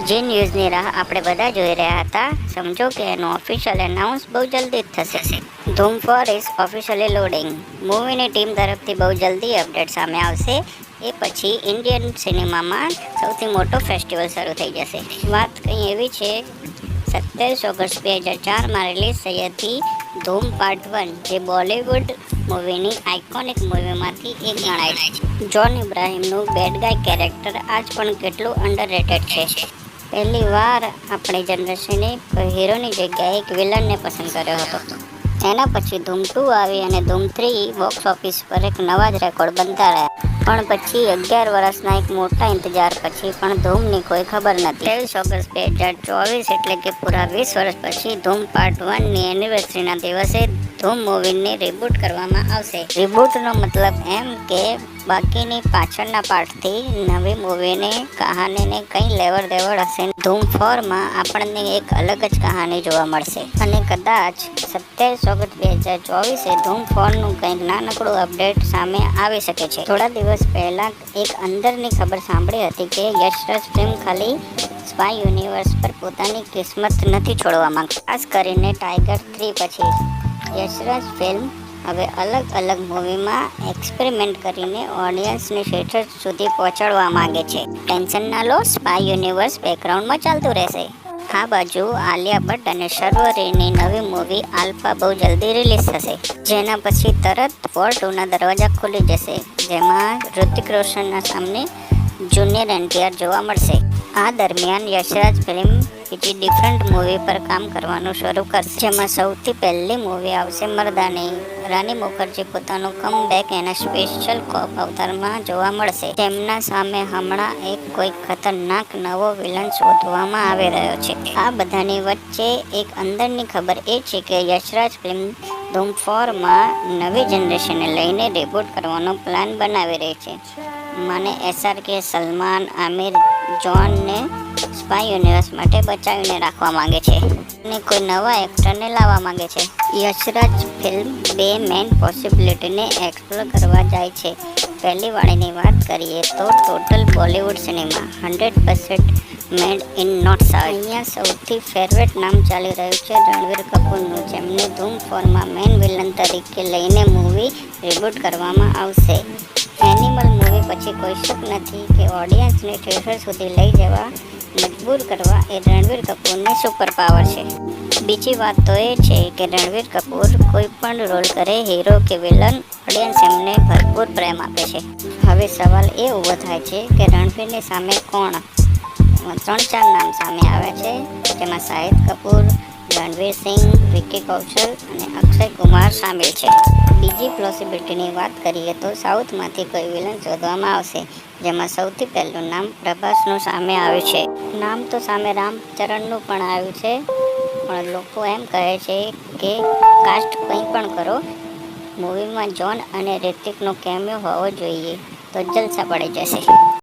જે ન્યૂઝની રાહ આપણે બધા જોઈ રહ્યા હતા, સમજો કે એનું ઓફિશિયલ એનાઉન્સ બહુ જલ્દી જ થશે. ધૂમ 4 ઇઝ ઓફિશિયલી લોડિંગ. મૂવીની ટીમ તરફથી બહુ જલ્દી અપડેટ સામે આવશે. એ પછી ઇન્ડિયન સિનેમામાં સૌથી મોટો ફેસ્ટિવલ શરૂ થઈ જશે. વાત કંઈ એવી છે, 27 ઓગસ્ટ 2004માં રિલીઝ થઈ હતી ધૂમ પાર્ટ 1, જે બોલિવૂડ મૂવીની આઇકોનિક મૂવીમાંથી એક ગણાય છે. જોન ઇબ્રાહિમનું બેડ ગાય કેરેક્ટર આજ પણ કેટલું અંડરરેટેડ છે. પહેલી વાર આપણી જનરેશને કોઈ હીરોની જગ્યાએ એક વિલનને પસંદ કર્યો હતો. એના પછી ધૂમ 2 આવી અને ધૂમ 3 બોક્સ ઓફિસ પર એક નવા જ રેકોર્ડ બનતા રહ્યા. પણ પછી 11 વર્ષના એક મોટા ઇંતજાર પછી પણ ધૂમની કોઈ ખબર નથી. 23 ઓગસ્ટ 2024 એટલે કે પૂરા 20 વર્ષ પછી ધૂમ પાર્ટ 1ની એનિવર્સરીના દિવસે ધૂમ મૂવીને રિબૂટ કરવામાં આવશે. રિબૂટનો મતલબ એમ કે બાકીની પાછળના પાર્ટથી નવી મૂવીની કહાનીને કંઈ લેવડ દેવડ હશે. ધૂમ 4માં આપણને એક અલગ જ કહાની જોવા મળશે અને કદાચ 27 ઓગસ્ટ 2024 ધૂમ 4નું કંઈક નાનકડું અપડેટ સામે આવી શકે છે. થોડા દિવસ પહેલાં એક અંદરની ખબર સાંભળી હતી કે યશરાજ ફિલ્મ ખાલી સ્પાય યુનિવર્સ પર પોતાની કિસ્મત નથી છોડવા માંગતી. ખાસ કરીને ટાઈગર 3 પછી યશરાજ ફિલ્મ હવે અલગ મૂવીમાં એક્સપેરિમેન્ટ કરીને ઓડિયન્સને થિયેટર સુધી પહોંચાડવા માંગે છે. ટેન્શન ના લો, સ્પાય યુનિવર્સ બેકગ્રાઉન્ડમાં ચાલતું રહેશે. આ બાજુ આલિયા ભટ્ટ અને શર્વરીની નવી મૂવી આલ્ફા બહુ જલ્દી રિલીઝ થશે, જેના પછી તરત વોર 2ના દરવાજા ખુલી જશે, જેમાં ઋતિક રોશનના સામે જુનિયર NTR જોવા મળશે. આ દરમિયાન યશરાજ ફિલ્મ બીજી ડિફરન્ટ મૂવી પર કામ કરવાનું શરૂ કરશે, જેમાં સૌથી પહેલી મૂવી આવશે મર્દાની. રાની મુખર્જી પોતાનું કમબેક એના સ્પેશિયલ કોપ અવતારમાં જોવા મળશે. તેમના સામે હમણાં કોઈ ખતરનાક નવો વિલન શોધવામાં આવી રહ્યો છે. આ બધાની વચ્ચે એક અંદરની ખબર એ છે કે યશરાજ ફિલ્મ ધૂમ 4માં નવી જનરેશનને લઈને રિબૂટ કરવાનો પ્લાન બનાવી રહી છે. મને SRK, સલમાન, આમિર, જોનને સ્પાય યુનિવર્સ માટે બચાવીને રાખવા માંગે છે અને કોઈ નવા એક્ટરને લાવવા માંગે છે. યશરાજ ફિલ્મ બે મેઇન પોસિબિલિટીને એક્સપ્લોર કરવા જાય છે. પહેલી વાળીની વાત કરીએ તો total Bollywood cinema 100% made in north south. અહીંયા સૌથી ફેવરેટ નામ ચાલી રહ્યું છે રણવીર કપૂરનું, જેમને ધૂમ 4માં મેઇન વિલન તરીકે લઈને મૂવી રિબૂટ કરવામાં આવશે. એનિમલ મૂવી પછી કોઈ શક નથી કે ઓડિયન્સને થિયેટર સુધી લઈ જવા મજબૂર કરવા એ રણવીર કપૂરની સુપર પાવર છે. બીજી વાત તો એ છે કે રણવીર કપૂર કોઈ પણ રોલ કરે, હીરો કે વિલન, ઓડિયન્સ એમને ભરપૂર પ્રેમ આપે છે. હવે સવાલ એ ઊભો થાય છે કે રણવીરની સામે કોણ? 3-4 નામ સામે આવે છે, જેમાં શાહિદ કપૂર, રણવીર સિંહ, વિકી કૌશલ અને અક્ષય કુમાર સામેલ છે. બીજી પોસિબિલિટીની વાત કરીએ તો સાઉથમાંથી કોઈ વિલન શોધવામાં આવશે, જેમાં સૌથી પહેલું નામ પ્રભાસનું સામે આવ્યું છે. નામ તો સામે રામચરણનું પણ આવ્યું છે, પણ લોકો એમ કહે છે કે કાસ્ટ કંઈ પણ કરો, મૂવીમાં જોન અને રિતિકનો કેમિયો હોવો જોઈએ તો જલસા પડી જશે.